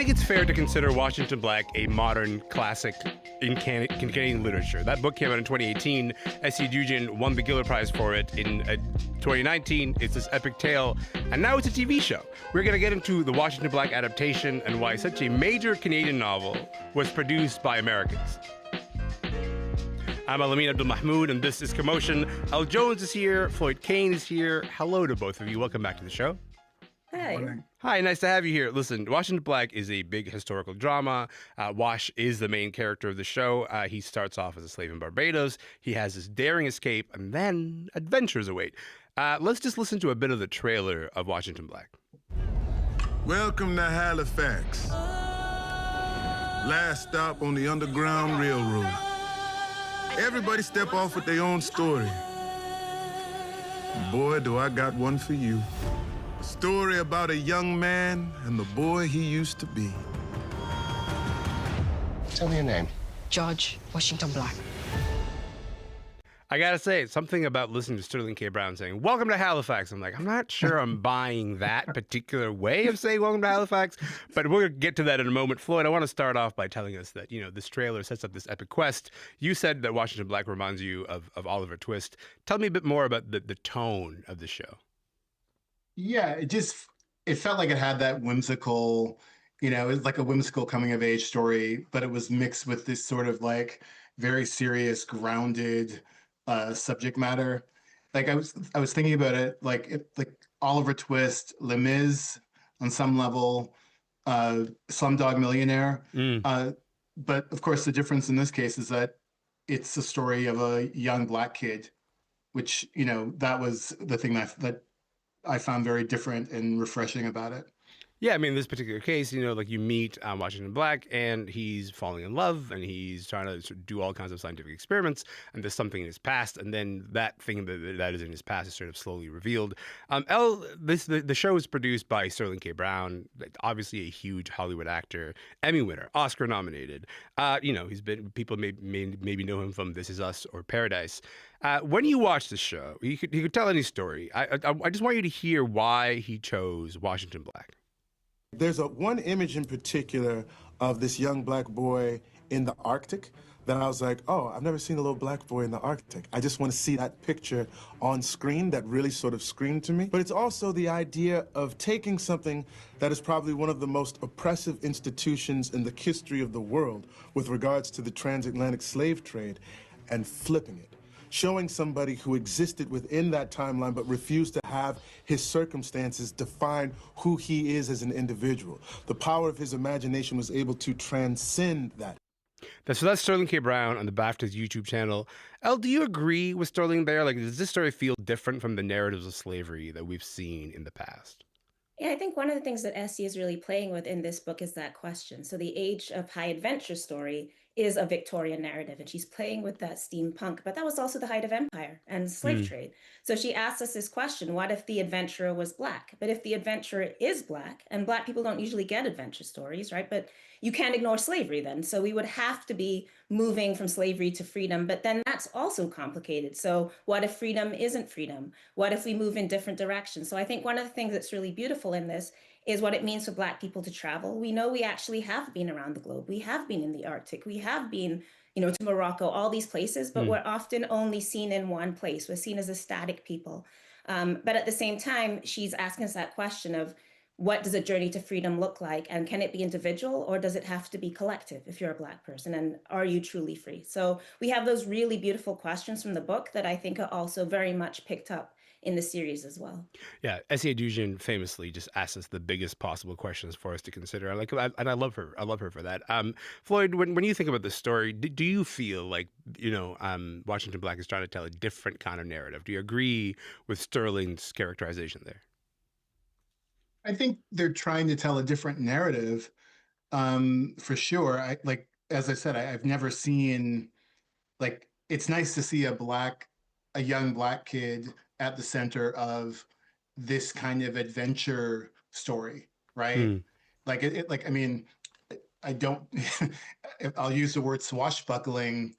think it's fair to consider Washington Black a modern classic in Canadian literature. That book came out in 2018. S.C. Dugin won the Giller Prize for it in 2019. It's this epic tale, and now it's a TV show. We're going to get into the Washington Black adaptation and why such a major Canadian novel was produced by Americans. I'm Elamin Abdelmahmoud, and this is Commotion. Al Jones is here. Floyd Kane is here. Hello to both of you. Welcome back to the show. Hi. Hi, nice to have you here. Listen, Washington Black is a big historical drama. Wash is the main character of the show. He starts off as a slave in Barbados. He has this daring escape, and then adventures await. Let's just listen to a bit of the trailer of Washington Black. Welcome to Halifax. Last stop on the Underground Railroad. Everybody step off with their own story. Boy, do I got one for you. A story about a young man and the boy he used to be. Tell me your name. George Washington Black. I gotta say, something about listening to Sterling K. Brown saying, "Welcome to Halifax." I'm like, I'm not sure I'm buying that particular way of saying welcome to Halifax, but we're gonna get to that in a moment. Floyd, I want to start off by telling us that, this trailer sets up this epic quest. You said that Washington Black reminds you of Oliver Twist. Tell me a bit more about the tone of the show. Yeah, it felt like it had that whimsical, it was like a whimsical coming of age story, but it was mixed with this sort of like very serious, grounded subject matter. Like I was thinking about it, like Oliver Twist, Les Mis on some level, Slumdog Millionaire. But of course, the difference in this case is that it's the story of a young Black kid, which, that was the thing that I found very different and refreshing about it. Yeah, I mean, in this particular case, you meet Washington Black, and he's falling in love, and he's trying to sort of do all kinds of scientific experiments, and there's something in his past, and then that thing that is in his past is sort of slowly revealed. The show is produced by Sterling K. Brown, obviously a huge Hollywood actor, Emmy winner, Oscar nominated. People maybe know him from This Is Us or Paradise. When you watch the show, he could tell any story. I just want you to hear why he chose Washington Black. There's one image in particular of this young Black boy in the Arctic that I was like, oh, I've never seen a little Black boy in the Arctic. I just want to see that picture on screen. That really sort of screamed to me. But it's also the idea of taking something that is probably one of the most oppressive institutions in the history of the world with regards to the transatlantic slave trade and flipping it. Showing somebody who existed within that timeline but refused to have his circumstances define who he is as an individual. The power of his imagination was able to transcend that. So that's Sterling K. Brown on the BAFTA's YouTube channel. Elle, do you agree with Sterling there? Like, does this story feel different from the narratives of slavery that we've seen in the past? Yeah, I think one of the things that Essie is really playing with in this book is that question. So the Age of High Adventure story is a Victorian narrative, and she's playing with that steampunk, but that was also the height of empire and slave trade. So she asks us this question: what if the adventurer was Black? But if the adventurer is Black, and Black people don't usually get adventure stories, right? But you can't ignore slavery then. So we would have to be moving from slavery to freedom, but then that's also complicated. So what if freedom isn't freedom? What if we move in different directions? So I think one of the things that's really beautiful in this is what it means for Black people to travel. We know we actually have been around the globe. We have been in the Arctic. We have been, to Morocco, all these places, but we're often only seen in one place. We're seen as a static people. But at the same time, she's asking us that question of, what does a journey to freedom look like? And can it be individual, or does it have to be collective if you're a Black person? And are you truly free? So we have those really beautiful questions from the book that I think are also very much picked up in the series as well. Yeah, S.A. Dugin famously just asks us the biggest possible questions for us to consider. And I love her. I love her for that. Floyd, when you think about this story, do you feel like, Washington Black is trying to tell a different kind of narrative? Do you agree with Sterling's characterization there? I think they're trying to tell a different narrative, for sure. As I said, I've never seen, it's nice to see a young Black kid at the center of this kind of adventure story, right? I don't, I'll use the word swashbuckling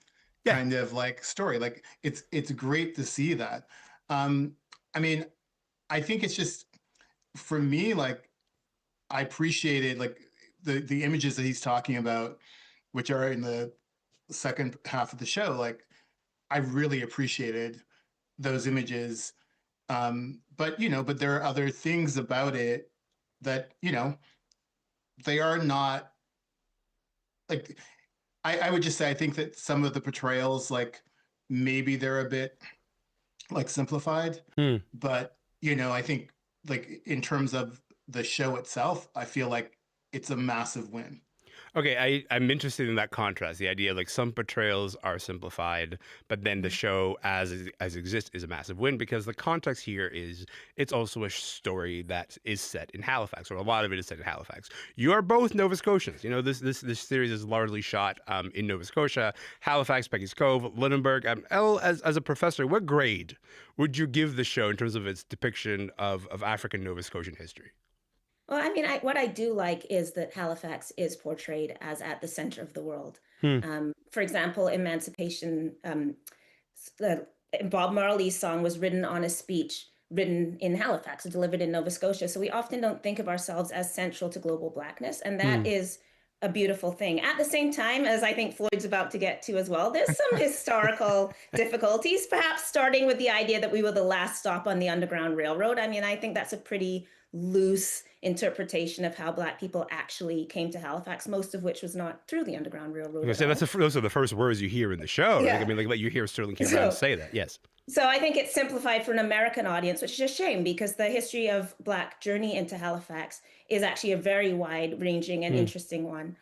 kind of story. It's great to see that. I think it's just, for me, I appreciated the images that he's talking about, which are in the second half of the show, like I really appreciated those images. But but there are other things about it that they are not like. I would just say I think that some of the portrayals, like maybe they're a bit like simplified, but I think like in terms of the show itself, I feel like it's a massive win. Okay, I'm interested in that contrast. The idea like some portrayals are simplified, but then the show as exists is a massive win because the context here is it's also a story that is set in Halifax, or a lot of it is set in Halifax. You are both Nova Scotians. This series is largely shot in Nova Scotia, Halifax, Peggy's Cove, Lunenburg. Elle, as a professor, what grade would you give the show in terms of its depiction of African Nova Scotian history? Well, I mean, what I do like is that Halifax is portrayed as at the center of the world. For example, Emancipation, Bob Marley's song was written on a speech written in Halifax, delivered in Nova Scotia. So we often don't think of ourselves as central to global Blackness. And that is a beautiful thing. At the same time, as I think Floyd's about to get to as well, there's some historical difficulties, perhaps starting with the idea that we were the last stop on the Underground Railroad. I mean, I think that's a pretty loose interpretation of how Black people actually came to Halifax, most of which was not through the Underground Railroad. Those are the first words you hear in the show. Yeah. Like you hear Sterling K. Brown say that. Yes. So I think it's simplified for an American audience, which is a shame because the history of Black journey into Halifax is actually a very wide-ranging and interesting one.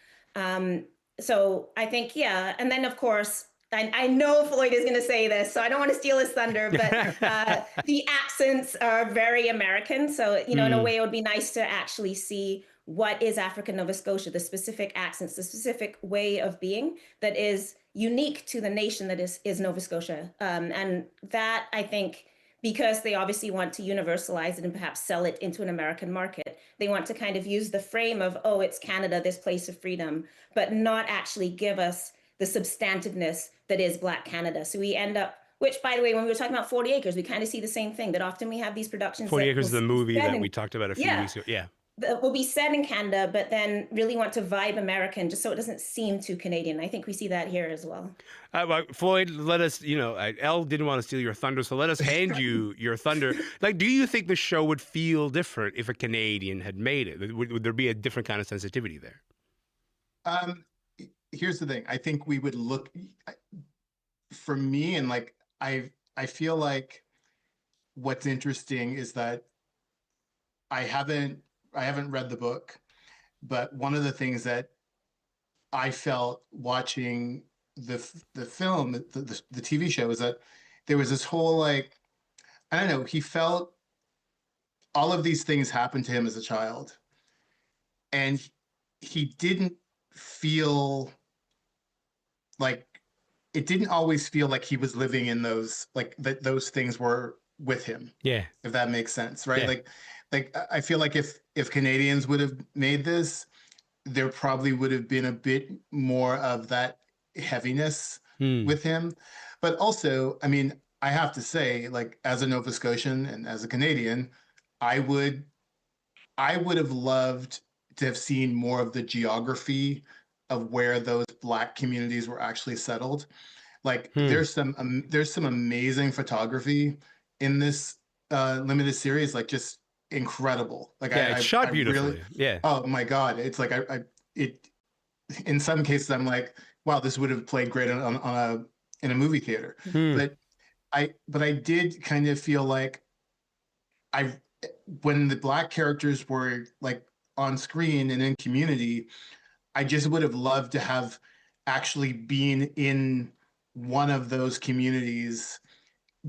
So I think, and then of course, I know Floyd is going to say this, so I don't want to steal his thunder, but the accents are very American. So, in a way, it would be nice to actually see what is African Nova Scotia, the specific accents, the specific way of being that is unique to the nation that is Nova Scotia. And that, I think, because they obviously want to universalize it and perhaps sell it into an American market, they want to kind of use the frame of, oh, it's Canada, this place of freedom, but not actually give us the substantiveness that is Black Canada. So we end up, which by the way, when we were talking about 40 Acres, we kind of see the same thing, that often we have these productions. 40 Acres is the movie that we talked about a few weeks ago. Yeah. That will be set in Canada, but then really want to vibe American just so it doesn't seem too Canadian. I think we see that here as well. Well, Floyd, let us, Elle didn't want to steal your thunder, so let us hand you your thunder. Like, do you think the show would feel different if a Canadian had made it? Would there be a different kind of sensitivity there? Here's the thing. I think we would look, for me, and like I feel like what's interesting is that I haven't read the book, but one of the things that I felt watching the film, the TV show, is that there was this whole like, I don't know, he felt all of these things happened to him as a child, and he didn't feel like, it didn't always feel like he was living in those, like that those things were with him. Yeah. If that makes sense, right? Yeah. Like I feel like if Canadians would have made this, there probably would have been a bit more of that heaviness with him. But also, I mean, I have to say, like, as a Nova Scotian and as a Canadian, I would have loved to have seen more of the geography of where those Black communities were actually settled. Like, there's some amazing photography in this limited series, like just incredible. Like, it's shot beautifully. Really, yeah. Oh my God, it's like it. In some cases, I'm like, wow, this would have played great in a movie theater. But I did kind of feel like when the Black characters were like on screen and in Community, I just would have loved to have actually been in one of those communities,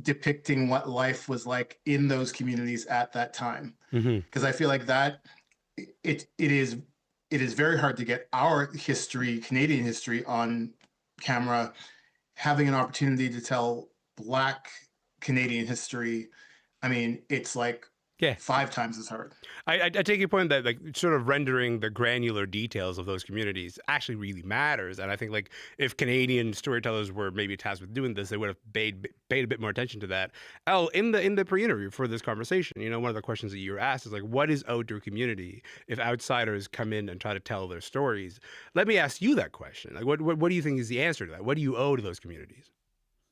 depicting what life was like in those communities at that time. Because I feel like that it is very hard to get our history, Canadian history, on camera. Having an opportunity to tell Black Canadian history, I mean, it's like Yeah. 5 times as hard. I take your point that like sort of rendering the granular details of those communities actually really matters, and I think like if Canadian storytellers were maybe tasked with doing this, they would have paid a bit more attention to that. Elle, in the pre-interview for this conversation, one of the questions that you were asked is like, what is owed to a community if outsiders come in and try to tell their stories? Let me ask you that question. Like, what do you think is the answer to that? What do you owe to those communities?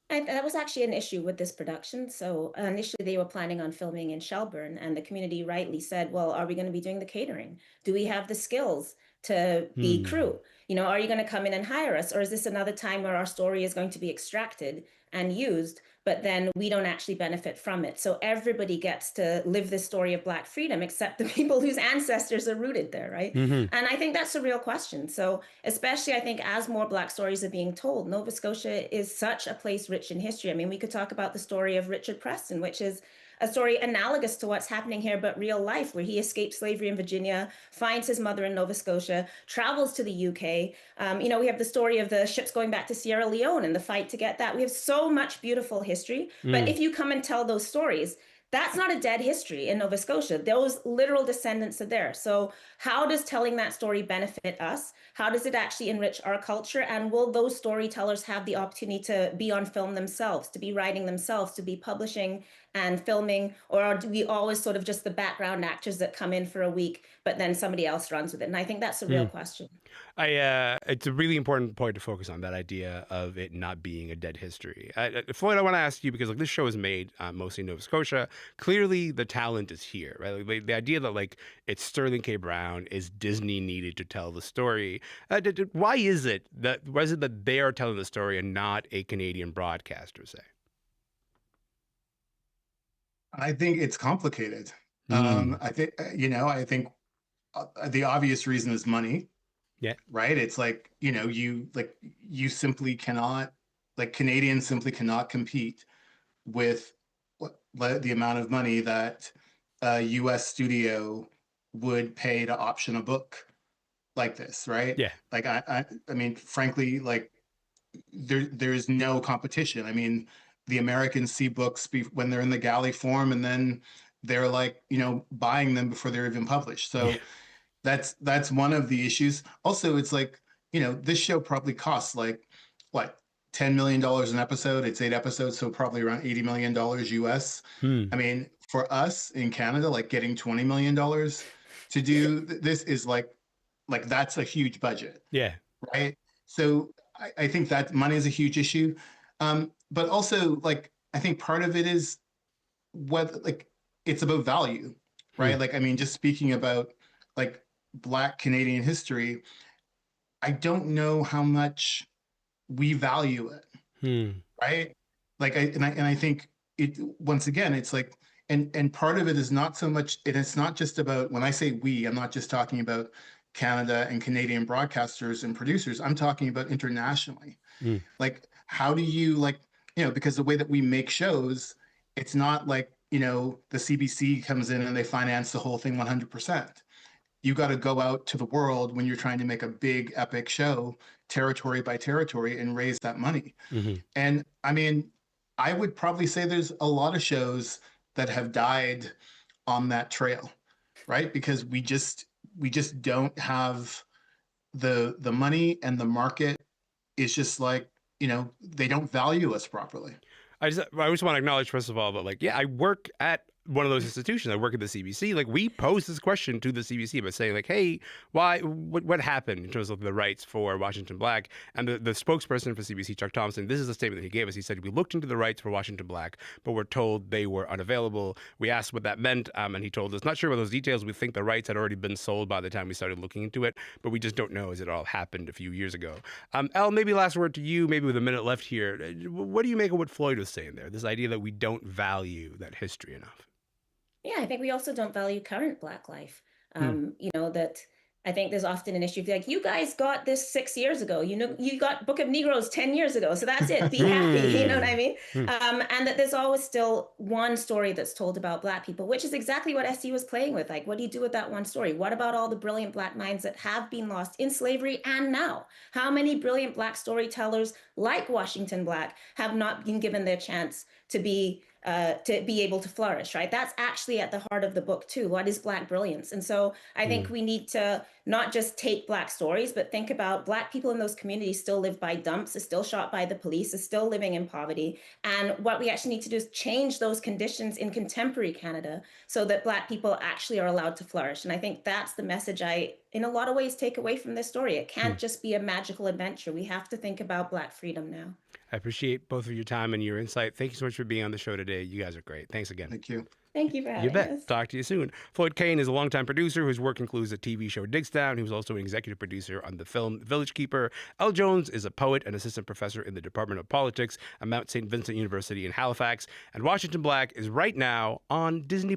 That was actually an issue with this production. So initially, they were planning on filming in Shelburne, and the community rightly said, "Well, are we going to be doing the catering? Do we have the skills to be crew? Are you going to come in and hire us, or is this another time where our story is going to be extracted and used, but then we don't actually benefit from it?" So everybody gets to live this story of Black freedom, except the people whose ancestors are rooted there, right? And I think that's a real question. So especially, I think, as more Black stories are being told, Nova Scotia is such a place rich in history. I mean, we could talk about the story of Richard Preston, which is a story analogous to what's happening here, but real life, where he escaped slavery in Virginia, finds his mother in Nova Scotia, travels to the UK. We have the story of the ships going back to Sierra Leone and the fight to get that. We have so much beautiful history. But if you come and tell those stories, that's not a dead history in Nova Scotia. Those literal descendants are there. So how does telling that story benefit us? How does it actually enrich our culture? And will those storytellers have the opportunity to be on film themselves, to be writing themselves, to be publishing and filming? Or do we always sort of just the background actors that come in for a week, but then somebody else runs with it? And I think that's a real question. It's a really important point to focus on, that idea of it not being a dead history. Floyd, I want to ask you, because like this show is made mostly in Nova Scotia. Clearly, the talent is here, right? Like, the idea that like it's Sterling K. Brown, is Disney needed to tell the story? Why is it that they are telling the story and not a Canadian broadcaster, say? I think it's complicated. I think the obvious reason is money. Yeah. Right. It's like, you simply cannot, like, Canadians simply cannot compete with the amount of money that a US studio would pay to option a book like this. Right. Yeah. Like, I mean, frankly, like, there's no competition. I mean, the Americans see books when they're in the galley form, and then they're like, buying them before they're even published. So that's one of the issues. Also, it's like, this show probably costs like, what, $10 million an episode? It's 8 episodes, so probably around $80 million US. I mean, for us in Canada, like, getting $20 million to do this is like that's a huge budget. Yeah. Right. So I think that money is a huge issue. But also, like, I think part of it is it's about value, right? Like, I mean, just speaking about like Black Canadian history, I don't know how much we value it, right? Like, I think it, once again, it's like, and part of it is not so much, and it's not just about, when I say we, I'm not just talking about Canada and Canadian broadcasters and producers. I'm talking about internationally. Like, how do you, like, because the way that we make shows, it's not like, the CBC comes in and they finance the whole thing 100%. You got to go out to the world when you're trying to make a big epic show, territory by territory, and raise that money. And I mean, I would probably say there's a lot of shows that have died on that trail, right? Because we just don't have the money, and the market is just like, they don't value us properly. I just want to acknowledge, first of all, that like, yeah, I work at one of those institutions. I work at the CBC. Like, we posed this question to the CBC by saying like, hey, what happened in terms of the rights for Washington Black? And the spokesperson for CBC, Chuck Thompson, this is the statement that he gave us. He said, we looked into the rights for Washington Black, but we're told they were unavailable. We asked what that meant, and he told us, not sure about those details. We think the rights had already been sold by the time we started looking into it, but we just don't know, as it all happened a few years ago. Elle, maybe last word to you, maybe with a minute left here. What do you make of what Floyd was saying there? This idea that we don't value that history enough. Yeah, I think we also don't value current Black life. That I think there's often an issue of like, you guys got this 6 years ago, you got Book of Negroes 10 years ago. So that's it. Be happy. You know what I mean? And that there's always still one story that's told about Black people, which is exactly what SC was playing with. Like, what do you do with that one story? What about all the brilliant Black minds that have been lost in slavery and now? How many brilliant Black storytellers like Washington Black have not been given their chance to be to be able to flourish, right? That's actually at the heart of the book too. What is Black brilliance? And so I think we need to not just take Black stories, but think about Black people in those communities still live by dumps, is still shot by the police, is still living in poverty. And what we actually need to do is change those conditions in contemporary Canada so that Black people actually are allowed to flourish. And I think that's the message I, in a lot of ways, take away from this story. It can't just be a magical adventure. We have to think about Black freedom now. I appreciate both of your time and your insight. Thank you so much for being on the show today. You guys are great. Thanks again. Thank you. Thank you for having You bet. us. Talk to you soon. Floyd Kane is a longtime producer whose work includes the TV show Digstown. He was also an executive producer on the film Village Keeper. Elle Jones is a poet and assistant professor in the Department of Politics at Mount St. Vincent University in Halifax. And Washington Black is right now on Disney+.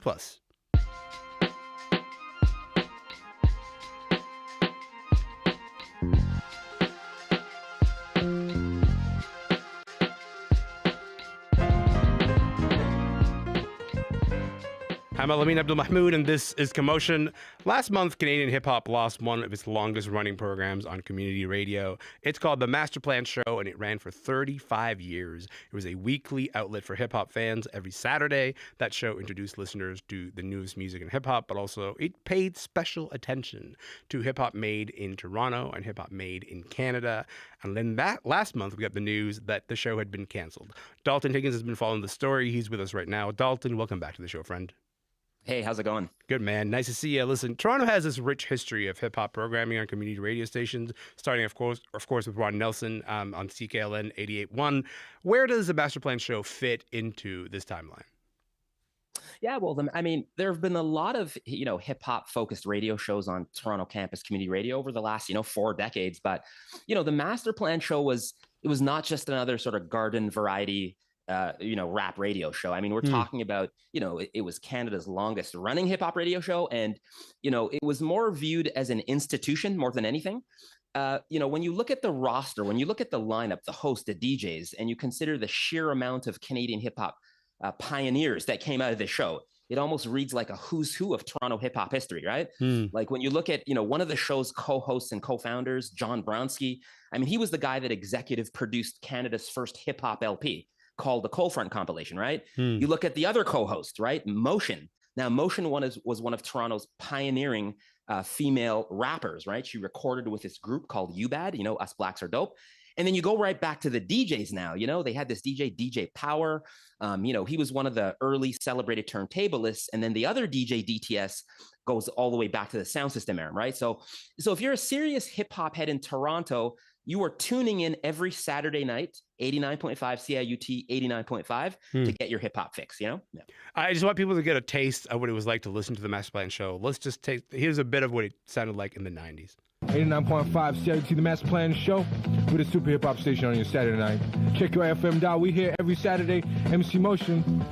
I'm Elamin Abdelmahmoud, and this is Commotion. Last month, Canadian hip-hop lost one of its longest-running programs on community radio. It's called the Masterplan Show, and it ran for 35 years. It was a weekly outlet for hip-hop fans every Saturday. That show introduced listeners to the newest music in hip-hop, but also it paid special attention to hip-hop made in Toronto and hip-hop made in Canada. And then that last month, we got the news that the show had been canceled. Dalton Higgins has been following the story. He's with us right now. Dalton, welcome back to the show, friend. Hey, how's it going? Good, man. Nice to see you. Listen, Toronto has this rich history of hip-hop programming on community radio stations, starting, of course, with Ron Nelson on CKLN 88.1. Where does the Masterplan Show fit into this timeline? Yeah, well, there have been a lot of, hip-hop focused radio shows on Toronto campus community radio over the last, 4 decades. But, the Masterplan Show was not just another sort of garden variety rap radio show. We're talking about, it was Canada's longest running hip hop radio show. And, it was more viewed as an institution more than anything. When you look at the roster, when you look at the lineup, the host, the DJs, and you consider the sheer amount of Canadian hip hop pioneers that came out of this show, it almost reads like a who's who of Toronto hip hop history, right? Like when you look at, one of the show's co-hosts and co-founders, John Bronsky, he was the guy that executive produced Canada's first hip hop LP, called the Coalfront compilation, right? You look at the other co-host, right? Motion. Now, Motion was one of Toronto's pioneering female rappers, right? She recorded with this group called UBAD, Us Blacks Are Dope. And then you go right back to the DJs now, they had this DJ Power. He was one of the early celebrated turntablists. And then the other DJ, DTS, goes all the way back to the sound system era, right? So if you're a serious hip hop head in Toronto, you are tuning in every Saturday night, 89.5 CIUT 89.5 to get your hip hop fix, Yeah. I just want people to get a taste of what it was like to listen to the Masterplan Show. Let's just here's a bit of what it sounded like in the 90s. 89.5 CIUT, the Masterplan Show, with a super hip hop station on your Saturday night. Check your FM dial. We here every Saturday. MC Motion.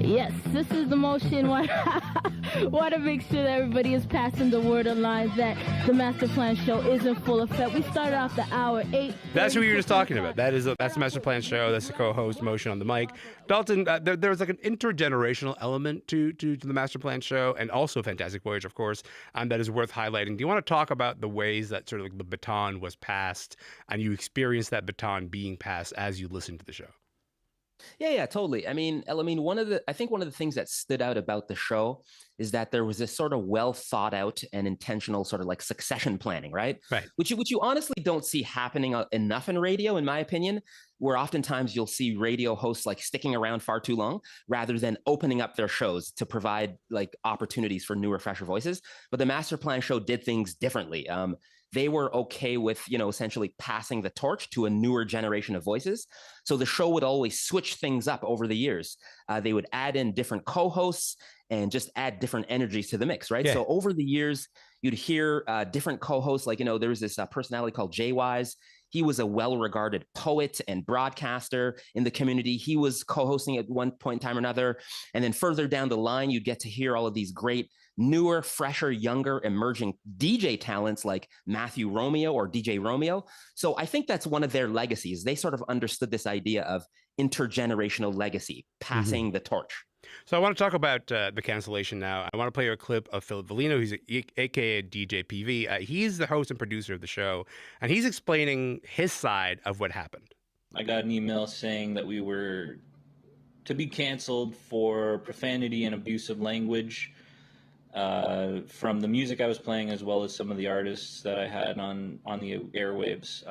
Yes, this is the Motion. Want to make sure that everybody is passing the word along that the Masterplan Show is in full effect. We started off the hour 8. That's who we were just talking about. That's the Masterplan Show. That's the co-host, Motion, on the mic. Dalton, there's like an intergenerational element to the Masterplan Show, and also Fantastic Voyage, of course, that is worth highlighting. Do you want to talk about the ways that sort of like the baton was passed, and you experienced that baton being passed as you listened to the show? Yeah, totally. One of the things that stood out about the show is that there was this sort of well thought out and intentional sort of like succession planning, right? Right. Which you honestly don't see happening enough in radio, in my opinion, where oftentimes you'll see radio hosts like sticking around far too long rather than opening up their shows to provide like opportunities for newer, fresher voices. But the Masterplan Show did things differently. They were okay with, essentially passing the torch to a newer generation of voices. So the show would always switch things up over the years. They would add in different co-hosts and just add different energies to the mix, right? Yeah. So over the years, you'd hear different co-hosts, like, there was this personality called Jay Wise. He was a well-regarded poet and broadcaster in the community. He was co-hosting at one point in time or another. And then further down the line, you'd get to hear all of these great newer, fresher, younger, emerging DJ talents like Matthew Romeo or DJ Romeo. So I think that's one of their legacies. They sort of understood this idea of intergenerational legacy, passing the torch. So I want to talk about the cancellation now. I want to play you a clip of Philip Vellino. He's a.k.a. DJ PV. He's the host and producer of the show, and he's explaining his side of what happened. I got an email saying that we were to be canceled for profanity and abusive language from the music I was playing, as well as some of the artists that I had on the airwaves.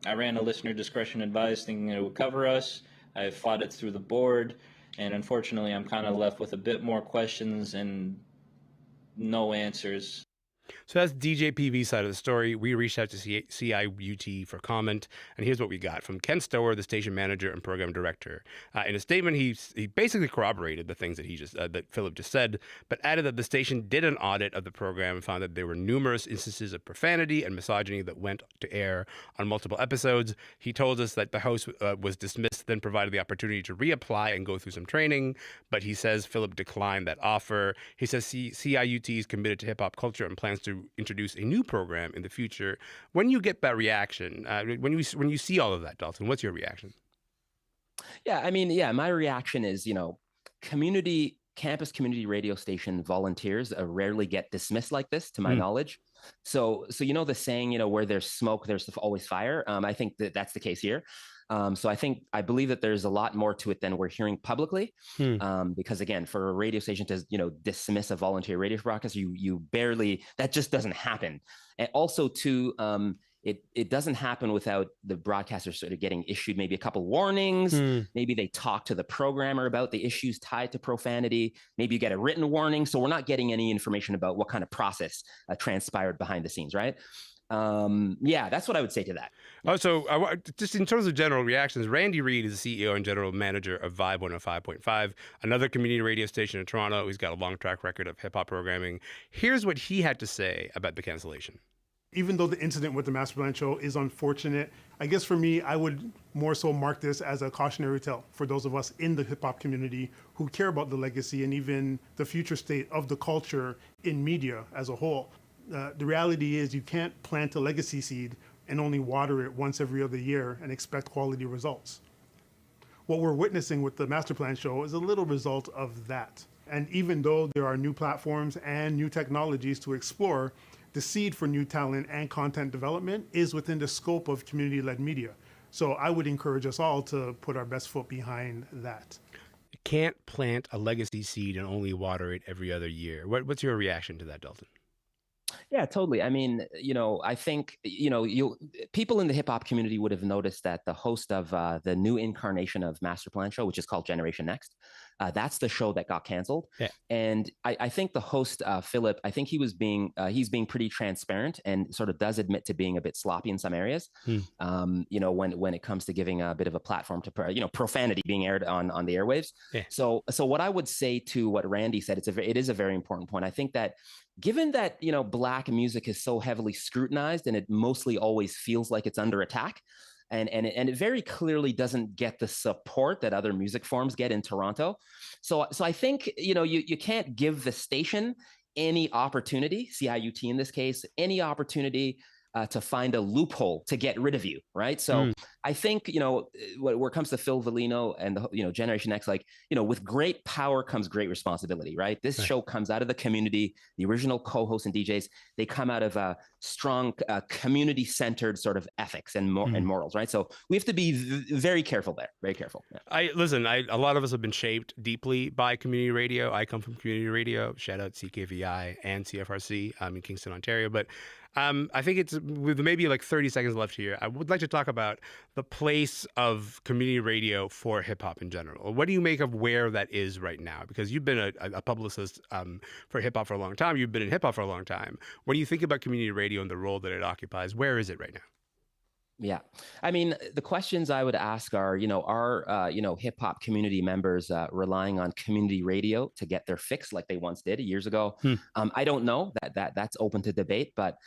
I ran a listener discretion advised thinking it would cover us. I fought it through the board, and unfortunately I'm kind of left with a bit more questions and no answers. So that's DJ PV's side of the story. We reached out to CIUT for comment, and here's what we got from Ken Stower, the station manager and program director. In a statement, he basically corroborated the things that that Philip just said, but added that the station did an audit of the program and found that there were numerous instances of profanity and misogyny that went to air on multiple episodes. He told us that the host was dismissed, then provided the opportunity to reapply and go through some training, but he says Philip declined that offer. He says CIUT is committed to hip hop culture and plans to introduce a new program in the future. When you get that reaction, when you see all of that, Dalton, what's your reaction? Yeah, I mean, my reaction is, campus community radio station volunteers rarely get dismissed like this, to my knowledge. So the saying, where there's smoke, there's always fire. I think that's the case here. So I believe that there's a lot more to it than we're hearing publicly, because again, for a radio station to dismiss a volunteer radio broadcast, you barely, that just doesn't happen. And also too, it doesn't happen without the broadcaster sort of getting issued maybe a couple warnings. Maybe they talk to the programmer about the issues tied to profanity. Maybe you get a written warning. So we're not getting any information about what kind of process transpired behind the scenes, right? That's what I would say to that. So just in terms of general reactions, Randy Reed is the CEO and general manager of Vibe 105.5, another community radio station in Toronto. He's got a long track record of hip hop programming. Here's what he had to say about the cancellation. Even though the incident with the Masterplan Show is unfortunate, I guess for me, I would more so mark this as a cautionary tale for those of us in the hip hop community who care about the legacy and even the future state of the culture in media as a whole. The reality is you can't plant a legacy seed and only water it once every other year and expect quality results. What we're witnessing with the Masterplan Show is a little result of that. And even though there are new platforms and new technologies to explore, the seed for new talent and content development is within the scope of community-led media. So I would encourage us all to put our best foot behind that. You can't plant a legacy seed and only water it every other year. What's your reaction to that, Dalton? Yeah, totally. I mean, I think, people in the hip hop community would have noticed that the host of the new incarnation of Masterplan Show, which is called Generation Next, that's the show that got canceled. Yeah. And I think the host, Philip, I think he's being pretty transparent and sort of does admit to being a bit sloppy in some areas. When it comes to giving a bit of a platform to, profanity being aired on the airwaves. Yeah. So what I would say to what Randy said, it is a very important point. I think that given that, Black music is so heavily scrutinized and it mostly always feels like it's under attack, and it very clearly doesn't get the support that other music forms get in Toronto. So I think, you can't give the station any opportunity, CIUT in this case, any opportunity to find a loophole to get rid of you, right? So I think, where it comes to Phil Vellino and the, Generation X, with great power comes great responsibility, right? This show comes out of the community. The original co-hosts and DJs, they come out of a strong community-centered sort of ethics and morals, right? So we have to be very careful there, very careful. Yeah. A lot of us have been shaped deeply by community radio. I come from community radio. Shout out CKVI and CFRC in Kingston, Ontario. But I think it's with maybe like 30 seconds left here. I would like to talk about the place of community radio for hip hop in general. What do you make of where that is right now? Because you've been a publicist for hip hop for a long time. You've been in hip hop for a long time. When you think about community radio and the role that it occupies, where is it right now? Yeah. I mean, the questions I would ask are, are hip hop community members relying on community radio to get their fix like they once did years ago? I don't know. That's open to debate, but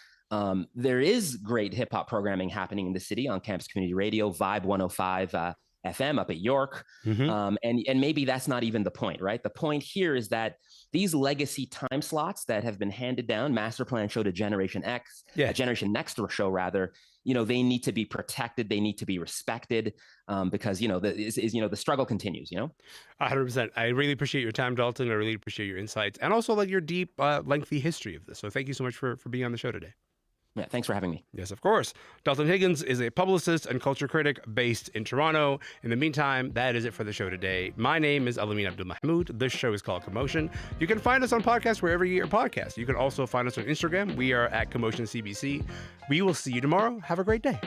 there is great hip hop programming happening in the city on campus community radio, Vibe 105 FM up at York. And maybe that's not even the point, right? The point here is that these legacy time slots that have been handed down, Masterplan Show to Generation X, Generation Next show rather, they need to be protected. They need to be respected because, the struggle continues, 100%. I really appreciate your time, Dalton. I really appreciate your insights and also like your deep, lengthy history of this. So thank you so much for being on the show today. Yeah, thanks for having me. Yes, of course. Dalton Higgins is a publicist and culture critic based in Toronto. In the meantime, that is it for the show today. My name is Elamin Abdelmahmoud. This show is called Commotion. You can find us on podcasts wherever you get your podcasts. You can also find us on Instagram. We are at Commotion CBC. We will see you tomorrow. Have a great day.